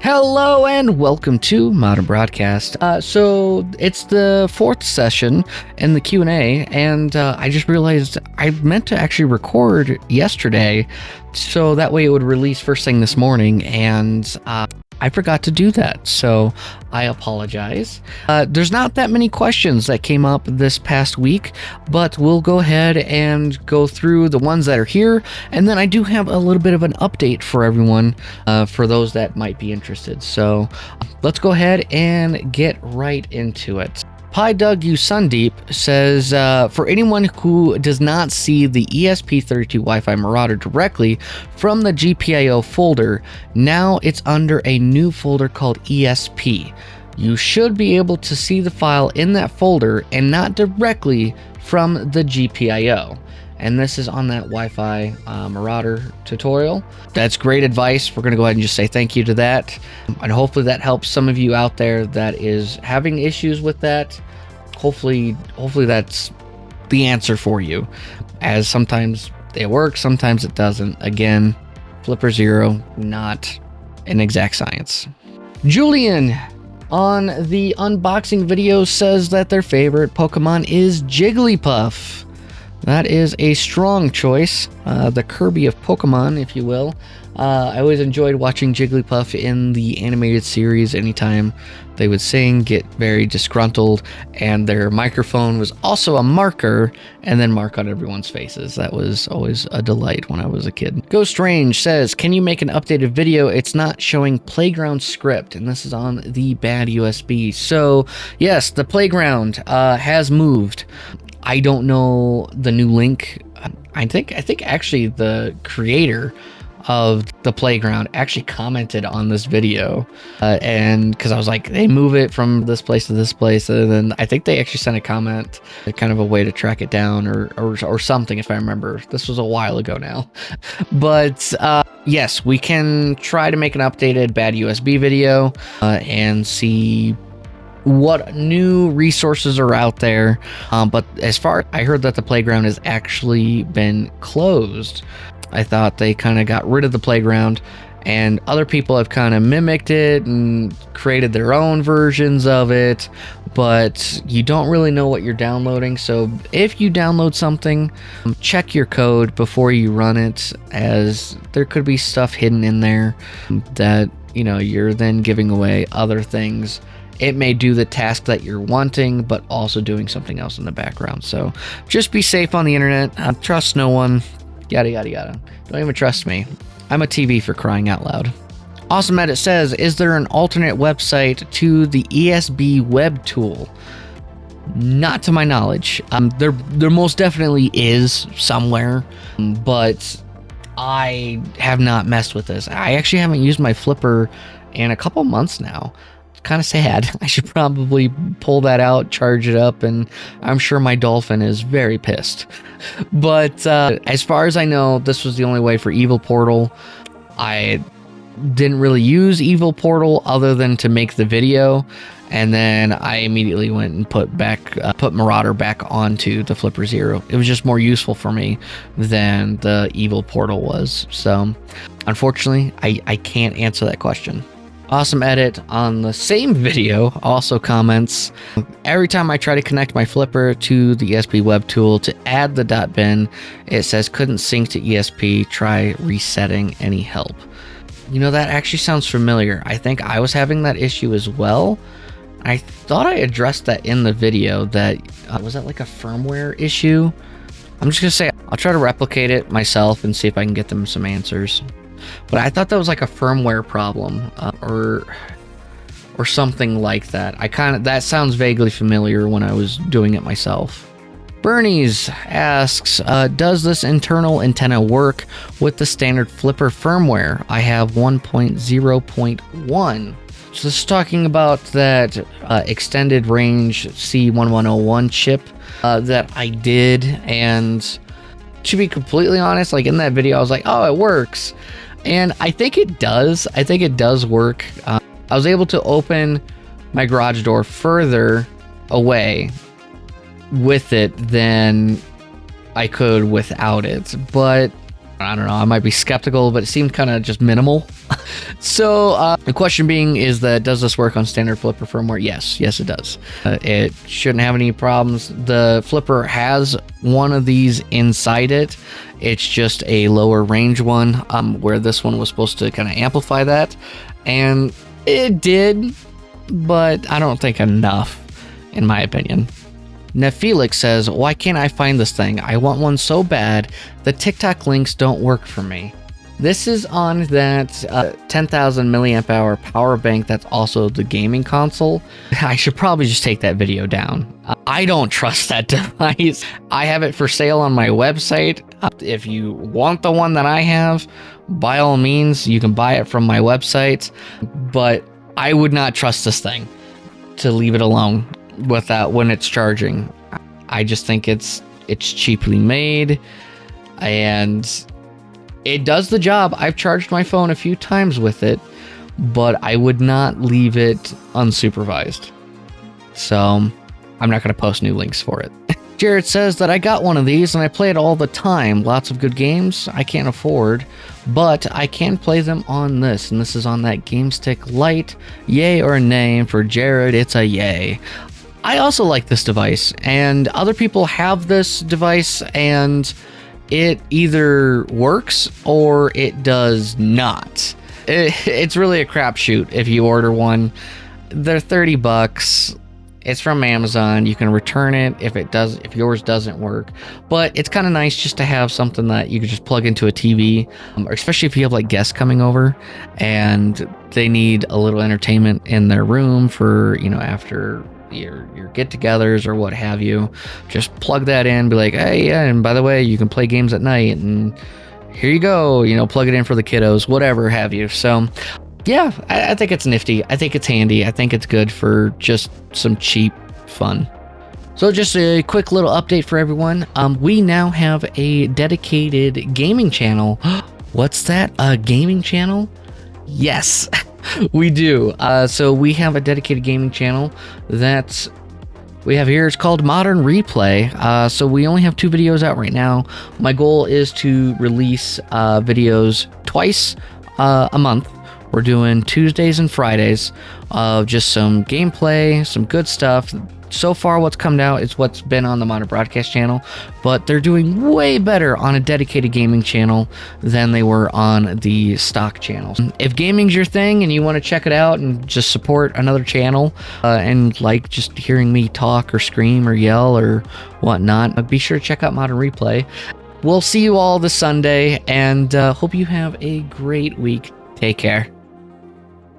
Hello and welcome to Modern Broadcast. So it's the fourth session in the Q&A, and I just realized I meant to actually record yesterday, so that way it would release first thing this morning, and I forgot to do that, so I apologize. There's not that many questions that came up this past week, but we'll go ahead and go through the ones that are here, and then I do have a little bit of an update for everyone, for those that might be interested. So let's go ahead and get right into it. Pi Doug U Sundeep says, for anyone who does not see the ESP32 Wi-Fi Marauder directly from the GPIO folder, now it's under a new folder called ESP. You should be able to see the file in that folder and not directly from the GPIO. And this is on that Wi-Fi Marauder tutorial. That's great advice. We're going to go ahead and just say thank you to that. And hopefully that helps some of you out there that is having issues with that. Hopefully that's the answer for you, as sometimes it works, sometimes it doesn't. Again, Flipper Zero, not an exact science. Julian on the unboxing video says that their favorite Pokemon is Jigglypuff. That is a strong choice, the Kirby of Pokemon, if you will. I always enjoyed watching Jigglypuff in the animated series. Anytime they would sing, get very disgruntled, and their microphone was also a marker, and then mark on everyone's faces. That was always a delight when I was a kid. Ghost Strange says, can you make an updated video? It's not showing Playground script, and this is on the bad USB. So yes, the Playground has moved. I don't know the new link. I think actually the creator of the Playground actually commented on this video, and because I was like, they move it from this place to this place, and then I think they actually sent a comment, kind of a way to track it down or something, if I remember. This was a while ago now. But yes, we can try to make an updated bad USB video and see what new resources are out there, but as far I heard that the Playground has actually been closed. I thought they kind of got rid of the Playground, and other people have kind of mimicked it and created their own versions of it, but you don't really know what you're downloading. So if you download something, check your code before you run it, as there could be stuff hidden in there that, you know, you're then giving away other things. It may do the task that you're wanting, but also doing something else in the background. So just be safe on the internet. Trust no one. Yada, yada, yada. Don't even trust me. I'm a TV, for crying out loud. Awesome Edit says, is there an alternate website to the ESB web tool? Not to my knowledge. There most definitely is somewhere, but I have not messed with this. I actually haven't used my Flipper in a couple months now. Kind of sad. I should probably pull that out, charge it up, and I'm sure my Dolphin is very pissed. But as far as I know, this was the only way for Evil Portal. I didn't really use Evil Portal other than to make the video, and then I immediately went and put Marauder back onto the Flipper Zero. It was just more useful for me than the Evil Portal was. So unfortunately, I can't answer that question. Awesome Edit on the same video also comments, every time I try to connect my Flipper to the ESP web tool to add the .bin, it says couldn't sync to ESP, try resetting, any help? You know, that actually sounds familiar. I think I was having that issue as well. I thought I addressed that in the video. That was that like a firmware issue? I'm just gonna say I'll try to replicate it myself and see if I can get them some answers. But I thought that was like a firmware problem, or something like that. That sounds vaguely familiar when I was doing it myself. Bernie's asks, does this internal antenna work with the standard Flipper firmware? I have 1.0.1. So this is talking about that extended range C1101 chip that I did, and to be completely honest, like in that video, I was like, oh, it works. And I think it does. I think it does work. I was able to open my garage door further away with it than I could without it. But I don't know, I might be skeptical, but it seemed kind of just minimal. So the question being is that, does this work on standard flipper firmware? Yes, it does. It shouldn't have any problems. The flipper has one of these inside it. It's just a lower range one, where this one was supposed to kind of amplify that, and it did, but I don't think enough, in my opinion. Nefelix says, why can't I find this thing? I want one so bad. The TikTok links don't work for me. This is on that 10,000 milliamp hour power bank that's also the gaming console. I should probably just take that video down. I don't trust that device. I have it for sale on my website. If you want the one that I have, by all means, you can buy it from my website. But I would not trust this thing to leave it alone without when it's charging. I just think it's cheaply made, and it does the job. I've charged my phone a few times with it, but I would not leave it unsupervised. So I'm not going to post new links for it. Jared says that I got one of these and I play it all the time. Lots of good games I can't afford, but I can play them on this, and this is on that GameStick Lite. Yay or nay? And for Jared, it's a yay. I also like this device, and other people have this device, and it either works or it does not. It's really a crapshoot if you order one. They're $30. It's from Amazon. You can return it if yours doesn't work. But it's kind of nice just to have something that you can just plug into a TV, especially if you have like guests coming over and they need a little entertainment in their room for, after your get-togethers or what have you. Just plug that in, be like, hey, yeah, and by the way, you can play games at night, and here you go, plug it in for the kiddos, whatever have you. So yeah, I think it's nifty. I think it's handy. I think it's good for just some cheap fun. So just a quick little update for everyone. We now have a dedicated gaming channel. What's that? A gaming channel? Yes, we do. So we have a dedicated gaming channel that we have here. It's called Modern Replay. So we only have 2 videos out right now. My goal is to release videos twice a month. We're doing Tuesdays and Fridays of just some gameplay, some good stuff. So far, what's come out is what's been on the Modern Broadcast channel, but they're doing way better on a dedicated gaming channel than they were on the stock channels. If gaming's your thing and you want to check it out and just support another channel and like just hearing me talk or scream or yell or whatnot, be sure to check out Modern Replay. We'll see you all this Sunday, and hope you have a great week. Take care.